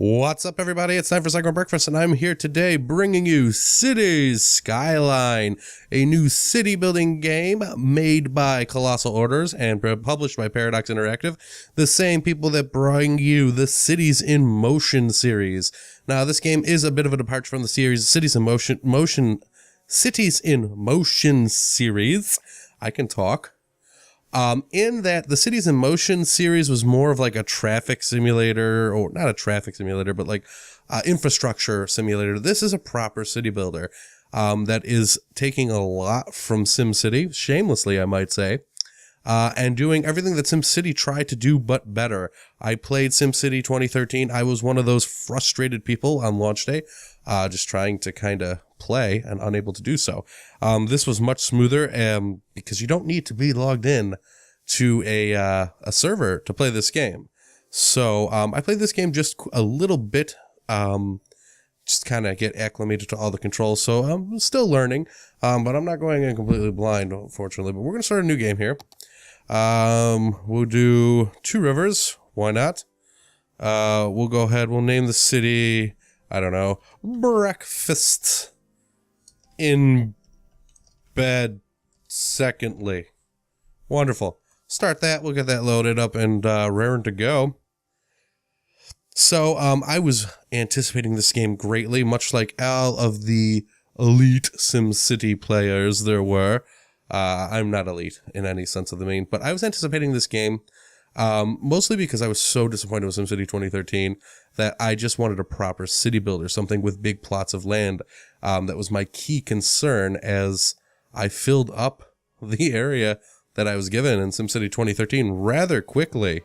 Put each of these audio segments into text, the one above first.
What's up, everybody? It's time for SecondBreakfast, and I'm here today bringing you Cities Skyline, a new city building game made by Colossal Orders and published by Paradox Interactive, the same people that bring you the Cities in Motion series. Now, this game is a bit of a departure from the series Cities in Motion series. I can talk. In that the Cities in Motion series was more of like a traffic simulator, or not a traffic simulator, but like infrastructure simulator. This is a proper city builder that is taking a lot from SimCity, shamelessly, I might say, and doing everything that SimCity tried to do, but better. I played SimCity 2013. I was one of those frustrated people on launch day, just trying to kind of play and unable to do so. This was much smoother because you don't need to be logged in to a server to play this game. So I played this game just a little bit, just kind of get acclimated to all the controls. So I'm still learning, but I'm not going in completely blind, unfortunately. But we're going to start a new game here. We'll do Two Rivers. Why not? We'll go ahead. We'll name the city, I don't know, Breakfast in Bed Secondly. Wonderful. Start that. We'll get that loaded up and raring to go. So I was anticipating this game greatly, much like all of the elite SimCity players there were. I'm not elite in any sense of the mean, but I was anticipating this game mostly because I was so disappointed with SimCity 2013 that I just wanted a proper city builder, something with big plots of land. That was my key concern as I filled up the area that I was given in SimCity 2013 rather quickly.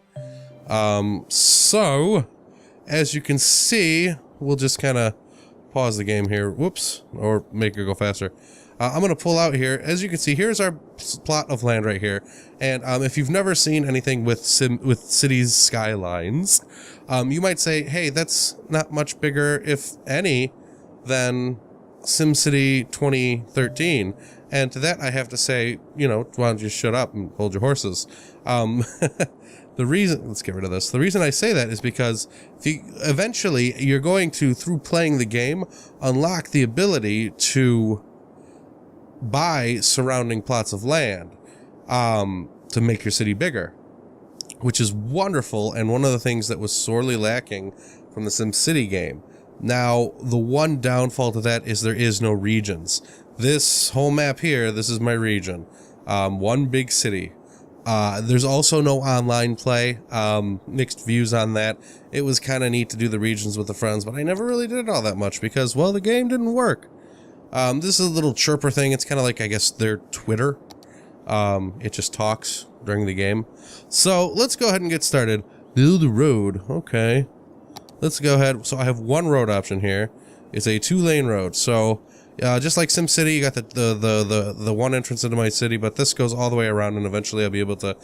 So, as you can see, we'll just kind of pause the game here. Whoops, or make it go faster. I'm going to pull out here. As you can see, here's our plot of land right here. And if you've never seen anything with Cities Skylines, you might say, hey, that's not much bigger, if any, than SimCity 2013. And to that, I have to say, you know, why don't you shut up and hold your horses? The reason, let's get rid of this. The reason I say that is because eventually you're going to, through playing the game, unlock the ability to buy surrounding plots of land to make your city bigger, which is wonderful and one of the things that was sorely lacking from the SimCity game. Now, the one downfall to that is there is no regions. This whole map here, this is my region. One big city. There's also no online play. Mixed views on that. It was kind of neat to do the regions with the friends, but I never really did it all that much because, well, the game didn't work. This is a little chirper thing. It's kind of like, I guess, their Twitter. It just talks during the game. So let's go ahead and get started. Build a road. Okay. Let's go ahead. So I have one road option here. It's a 2-lane road. So just like SimCity, you got the one entrance into my city, but this goes all the way around, and eventually I'll be able to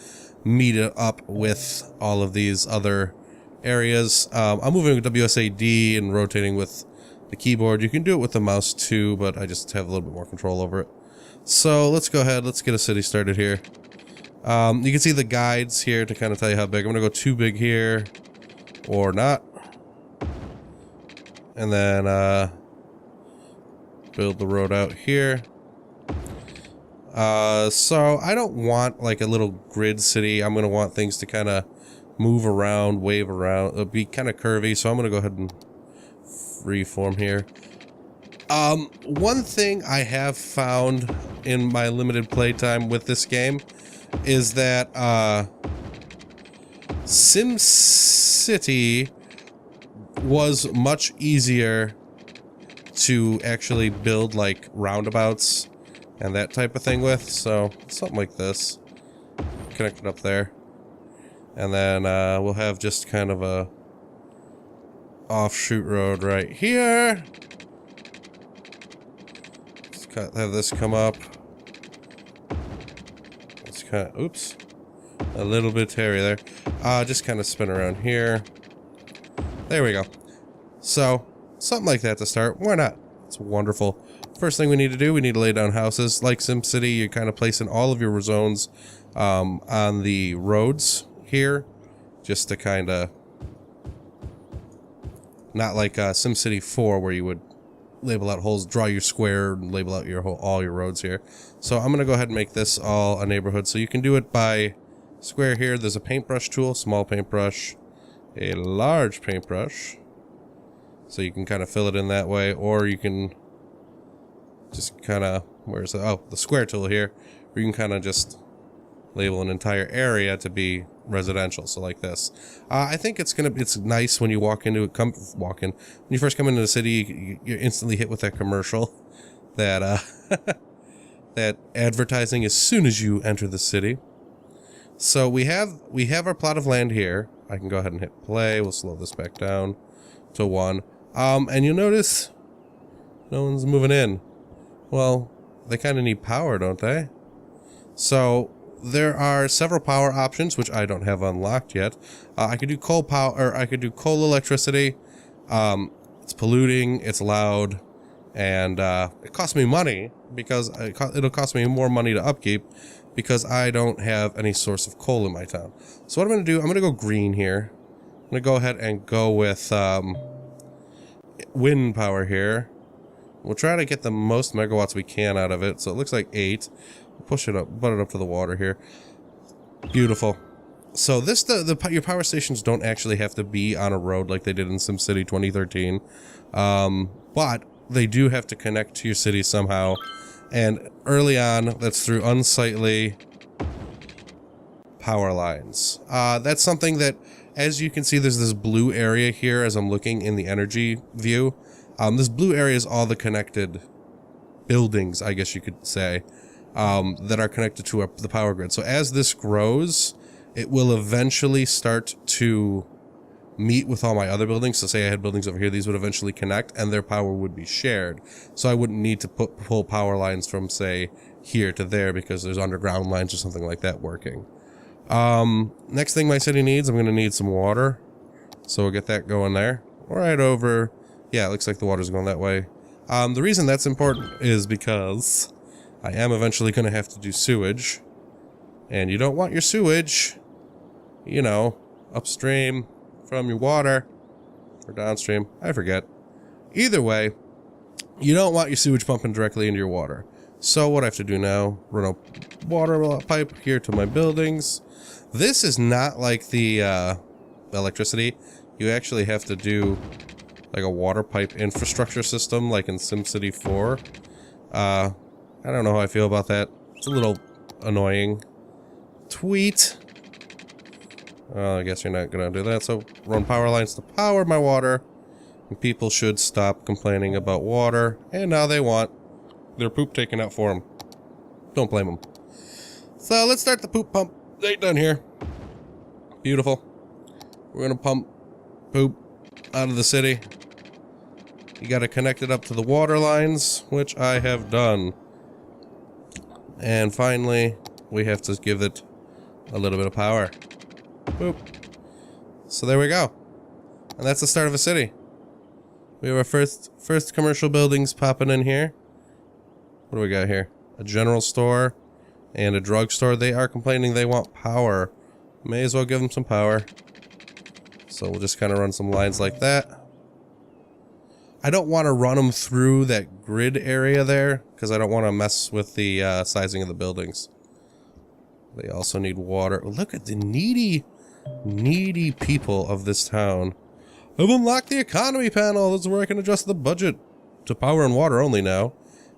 meet it up with all of these other areas. I'm moving with WSAD and rotating with the keyboard. You can do it with the mouse too, but I just have a little bit more control over it. So let's go ahead. Let's get a city started here. You can see the guides here to kind of tell you how big. I'm going to go too big here or not. And then build the road out here. So I don't want like a little grid city. I'm going to want things to kind of move around, wave around, be kind of curvy. So I'm going to go ahead and freeform here. One thing I have found in my limited playtime with this game is that SimCity was much easier to actually build like roundabouts and that type of thing with. So something like this, connect it up there, and then we'll have just kind of a offshoot road right here. Let's have this come up. Let's kind of, oops, a little bit hairy there. Just kind of spin around here. There we go. So something like that to start. Why not? It's wonderful. First thing we need to do, we need to lay down houses. Like SimCity, you're kind of placing all of your zones on the roads here, just to kind of Not like SimCity 4 where you would label out holes, draw your square, and label out your all your roads here. So I'm going to go ahead and make this all a neighborhood. So you can do it by square here. There's a paintbrush tool, small paintbrush, a large paintbrush. So you can kind of fill it in that way, or you can just kind of, where's it? Oh, the square tool here, where you can kind of just label an entire area to be residential. So like this. I think it's nice when you walk into it, when you first come into the city, you're instantly hit with that commercial, that that advertising as soon as you enter the city. So we have our plot of land here. I can go ahead and hit play. We'll slow this back down to 1. And you'll notice no one's moving in. Well, they kind of need power, don't they? So there are several power options, which I don't have unlocked yet. I could do coal power, or I could do coal electricity. It's polluting, it's loud, and it costs me money because it'll cost me more money to upkeep because I don't have any source of coal in my town. So what I'm going to do, I'm going to go green here. I'm going to go ahead and go with wind power here. We'll try to get the most megawatts we can out of it. So it looks like 8. Push it up, put it up to the water here. Beautiful. So this, your power stations don't actually have to be on a road like they did in SimCity 2013. But they do have to connect to your city somehow. And early on, that's through unsightly power lines. That's something that, as you can see, there's this blue area here as I'm looking in the energy view. This blue area is all the connected buildings, I guess you could say, that are connected to the power grid. So as this grows, it will eventually start to meet with all my other buildings. So say I had buildings over here, these would eventually connect and their power would be shared. So I wouldn't need to pull power lines from, say, here to there because there's underground lines or something like that working. Next thing my city needs, I'm going to need some water. So we'll get that going there. Right over. Yeah, it looks like the water's going that way. The reason that's important is because I am eventually going to have to do sewage. And you don't want your sewage, you know, upstream from your water. Or downstream. I forget. Either way, you don't want your sewage pumping directly into your water. So what I have to do now, run a water pipe here to my buildings. This is not like the electricity. You actually have to do like a water pipe infrastructure system like in SimCity 4. I don't know how I feel about that. It's a little annoying. Tweet. Well, I guess you're not gonna do that. So run power lines to power my water. And people should stop complaining about water. And now they want their poop taken out for them. Don't blame them. So let's start the poop pump. They done here. Beautiful. We're gonna pump poop out of the city. You gotta connect it up to the water lines, which I have done. And finally, we have to give it a little bit of power. Boop. So there we go. And that's the start of a city. We have our first commercial buildings popping in here. What do we got here? A general store and a drugstore. They are complaining they want power. May as well give them some power. So we'll just kind of run some lines like that. I don't want to run them through that grid area there because I don't want to mess with the sizing of the buildings. They also need water. Look at the needy people of this town. I've unlocked the economy panel. This is where I can adjust the budget to power and water only now.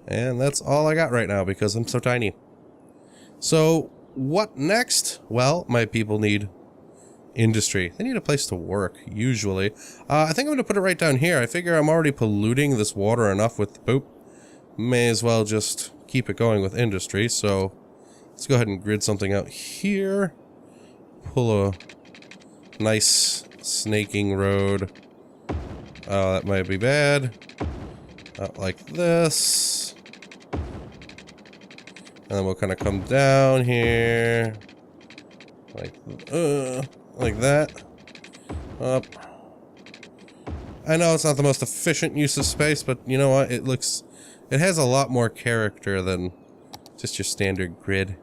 And that's all I got right now because I'm so tiny. So what next? Well, my people need industry. They need a place to work, usually. I think I'm going to put it right down here. I figure I'm already polluting this water enough with the poop. May as well just keep it going with industry. So let's go ahead and grid something out here. Pull a nice snaking road. Oh, that might be bad. Out like this. And then we'll kind of come down here. Like that. Up. I know it's not the most efficient use of space, but you know what? It has a lot more character than just your standard grid.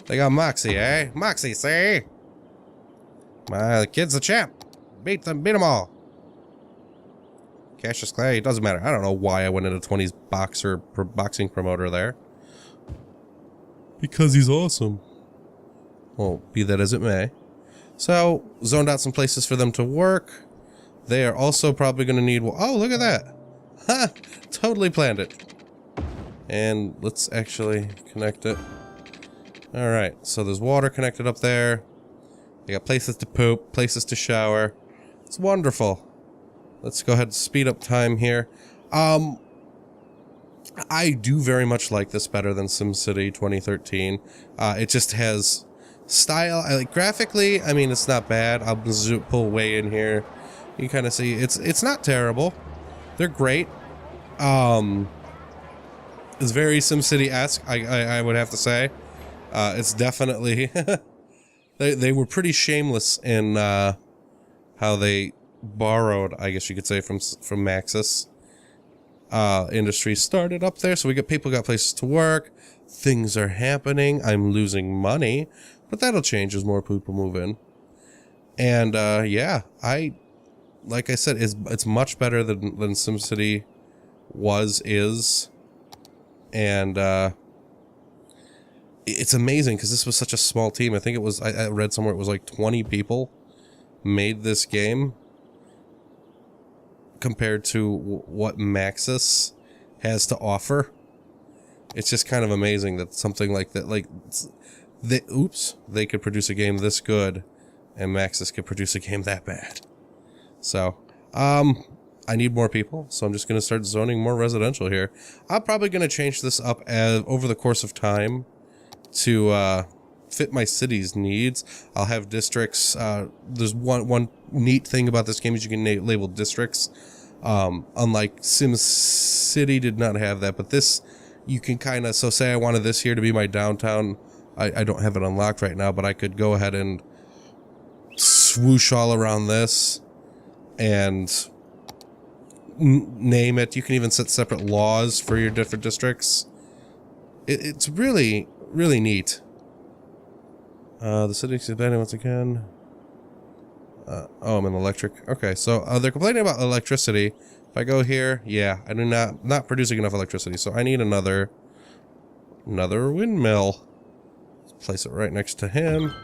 They got Moxie, eh? Moxie, say? The kid's a champ. Beat them all. Cassius Clay, it doesn't matter. I don't know why I went into 20's boxing promoter there. Because he's awesome. Well, be that as it may. So, zoned out some places for them to work. They are also probably going to need... Oh, look at that. Ha! Totally planned it. And let's actually connect it. Alright, so there's water connected up there. They got places to poop, places to shower. It's wonderful. Let's go ahead and speed up time here. I do very much like this better than SimCity 2013. It just has style. Like graphically, I mean, it's not bad. I'll pull way in here. You kind of see it's not terrible. They're great. It's very SimCity-esque, I would have to say. It's definitely they were pretty shameless in how they borrowed, I guess you could say, from Maxis. Industry started up there, so people got places to work. Things are happening. I'm losing money, but that'll change as more people move in. And yeah, like I said, it's much better than SimCity is, and it's amazing because this was such a small team. I think it was, I read somewhere it was like 20 people made this game compared to what Maxis has to offer. It's just kind of amazing that something like that, like, they could produce a game this good and Maxis could produce a game that bad. So, I need more people, so I'm just going to start zoning more residential here. I'm probably going to change this up over the course of time to fit my city's needs. I'll have districts. There's one neat thing about this game is you can label districts. Unlike SimCity did not have that, but this you can kind of, so say I wanted this here to be my downtown. I don't have it unlocked right now, but I could go ahead and swoosh all around this and name it. You can even set separate laws for your different districts. It's really, really neat. The city's complaining once again. Oh, I'm in electric. Okay, so they're complaining about electricity. If I go here, yeah, I do not producing enough electricity, so I need another windmill. Let's place it right next to him.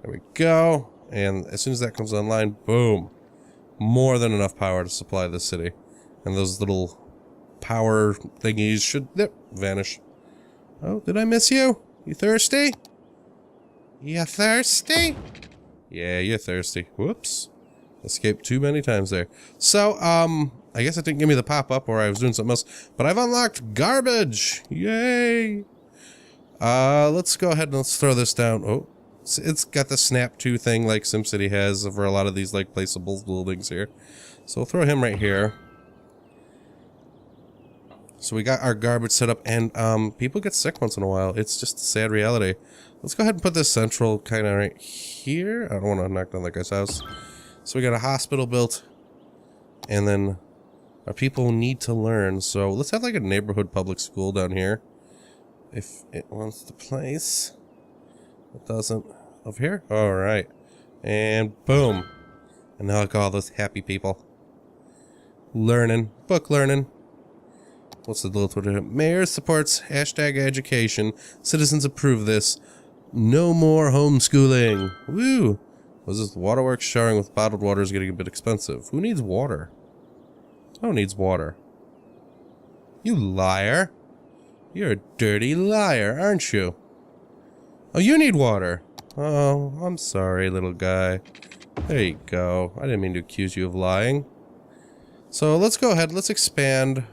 There we go. And as soon as that comes online, boom. More than enough power to supply the city. And those little power thingies should vanish. Oh, did I miss you? You thirsty? You thirsty? Yeah, you're thirsty. Whoops. Escaped too many times there. So, I guess it didn't give me the pop-up or I was doing something else. But I've unlocked garbage! Yay! Let's go ahead and let's throw this down. Oh. It's got the snap to thing like SimCity has for a lot of these like placeable buildings here. So we'll throw him right here. So we got our garbage set up, and people get sick once in a while. It's just a sad reality. Let's go ahead and put this central kind of right here. I don't want to knock down that guy's house. So we got a hospital built, and then our people need to learn. So let's have like a neighborhood public school down here. If it wants to place. It doesn't. Over here? Alright. And boom. And now I got all those happy people. Learning. Book learning. What's the little Twitter? Mayor supports #education. Citizens approve this. No more homeschooling. Woo! Was this waterworks? Showering with bottled water is getting a bit expensive. Who needs water? Who needs water? You liar. You're a dirty liar, aren't you? Oh, you need water. Oh, I'm sorry, little guy. There you go. I didn't mean to accuse you of lying. So let's go ahead. Let's expand.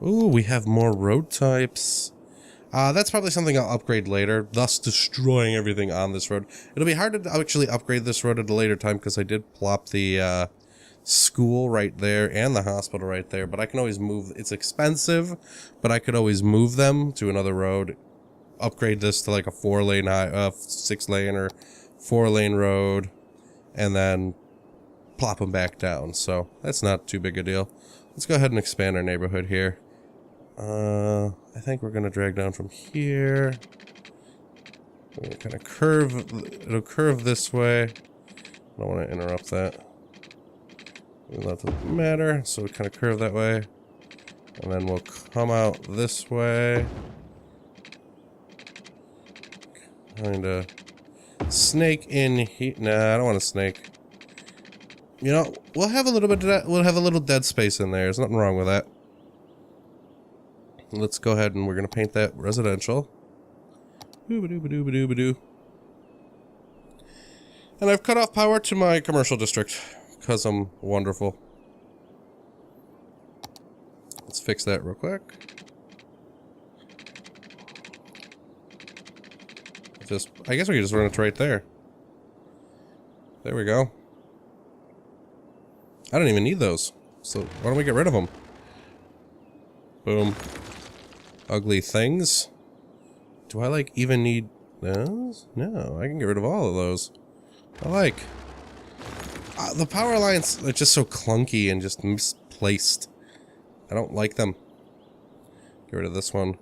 Ooh, we have more road types. That's probably something I'll upgrade later, thus destroying everything on this road. It'll be hard to actually upgrade this road at a later time because I did plop the school right there and the hospital right there, but I can always move. It's expensive, but I could always move them to another road. Upgrade this to like a 4-lane, 6-lane or 4-lane road, and then plop them back down. So that's not too big a deal. Let's go ahead and expand our neighborhood here. I think we're gonna drag down from here. We're gonna kind of curve. It'll curve this way. I don't want to interrupt that. That doesn't matter. So we kind of curve that way. And then we'll come out this way. Kind of snake in here. Nah, I don't want to snake. You know, we'll have a little bit of we'll have a little dead space in there. There's nothing wrong with that. Let's go ahead and we're going to paint that residential. Doo-ba-doo-ba-doo-ba-doo-ba-doo. And I've cut off power to my commercial district because I'm wonderful. Let's fix that real quick. I guess we can just run it right there. There we go. I don't even need those. So why don't we get rid of them? Boom. Ugly things. Do I like even need those? No, I can get rid of all of those. I like. The power lines are just so clunky and just misplaced. I don't like them. Get rid of this one.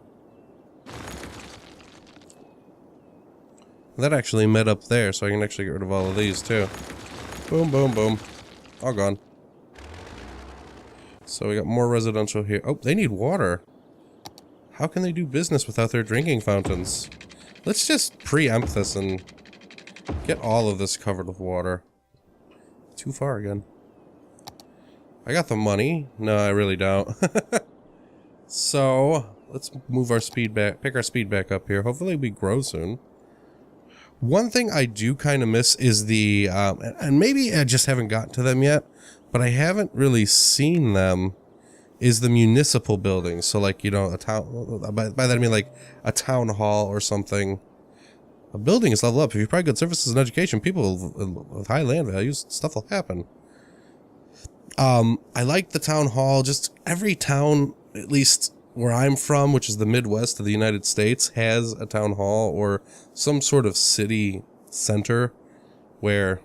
That actually met up there, so I can actually get rid of all of these too. Boom, boom, boom. All gone. So we got more residential here. Oh, they need water. How can they do business without their drinking fountains? Let's just preempt this and get all of this covered with water. Too far again. I got the money. No, I really don't. So, let's move our speed back, pick our speed back up here. Hopefully we grow soon. One thing I do kind of miss is the, and maybe I just haven't gotten to them yet, but I haven't really seen them, is the municipal buildings. So like, you know, a town, by that I mean like a town hall or something. A building is leveled up. If you provide good services and education, people with high land values, stuff will happen. I like the town hall. Just every town, at least where I'm from, which is the Midwest of the United States, has a town hall or some sort of city center where,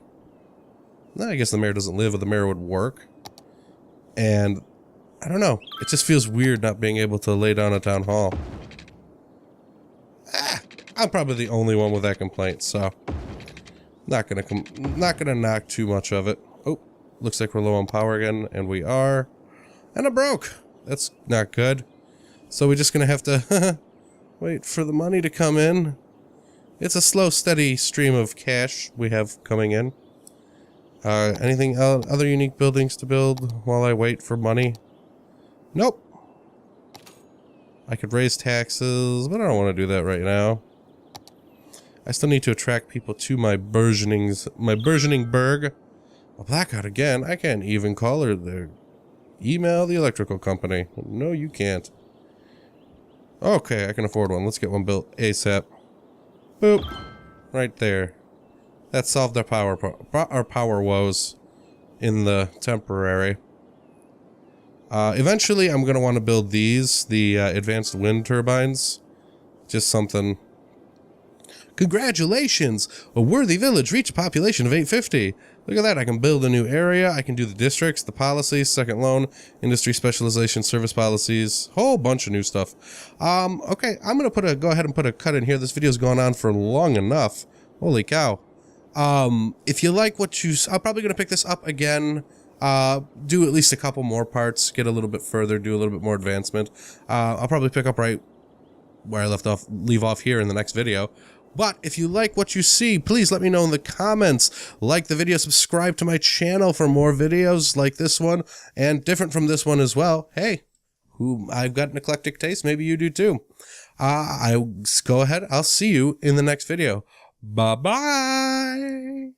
I guess the mayor doesn't live, but the mayor would work. And I don't know, it just feels weird not being able to lay down a town hall. I'm probably the only one with that complaint, so not gonna knock too much of it. Oh, looks like we're low on power again, and we are. And it broke. That's not good. So we're just gonna have to wait for the money to come in. It's a slow, steady stream of cash we have coming in. Anything other unique buildings to build while I wait for money? Nope. I could raise taxes, but I don't want to do that right now. I still need to attract people to my burgeoning burg. A blackout again. I can't even call her the email the electrical company. No, you can't. Okay, I can afford one. Let's get one built ASAP. Boop. Right there. That solved our power woes in the temporary. Eventually, I'm going to want to build these, the advanced wind turbines. Just something. Congratulations! A worthy village reached a population of 850. Look at that, I can build a new area, I can do the districts, the policies, second loan, industry specialization, service policies, whole bunch of new stuff. Okay, I'm gonna go ahead and put a cut in here. This video's gone on for long enough. Holy cow. If you like what I'm probably gonna pick this up again, do at least a couple more parts, get a little bit further, do a little bit more advancement. I'll probably pick up right where I leave off here in the next video. But if you like what you see, please let me know in the comments. Like the video, subscribe to my channel for more videos like this one, and different from this one as well. Hey, I've got an eclectic taste, maybe you do too. Go ahead, I'll see you in the next video. Bye-bye!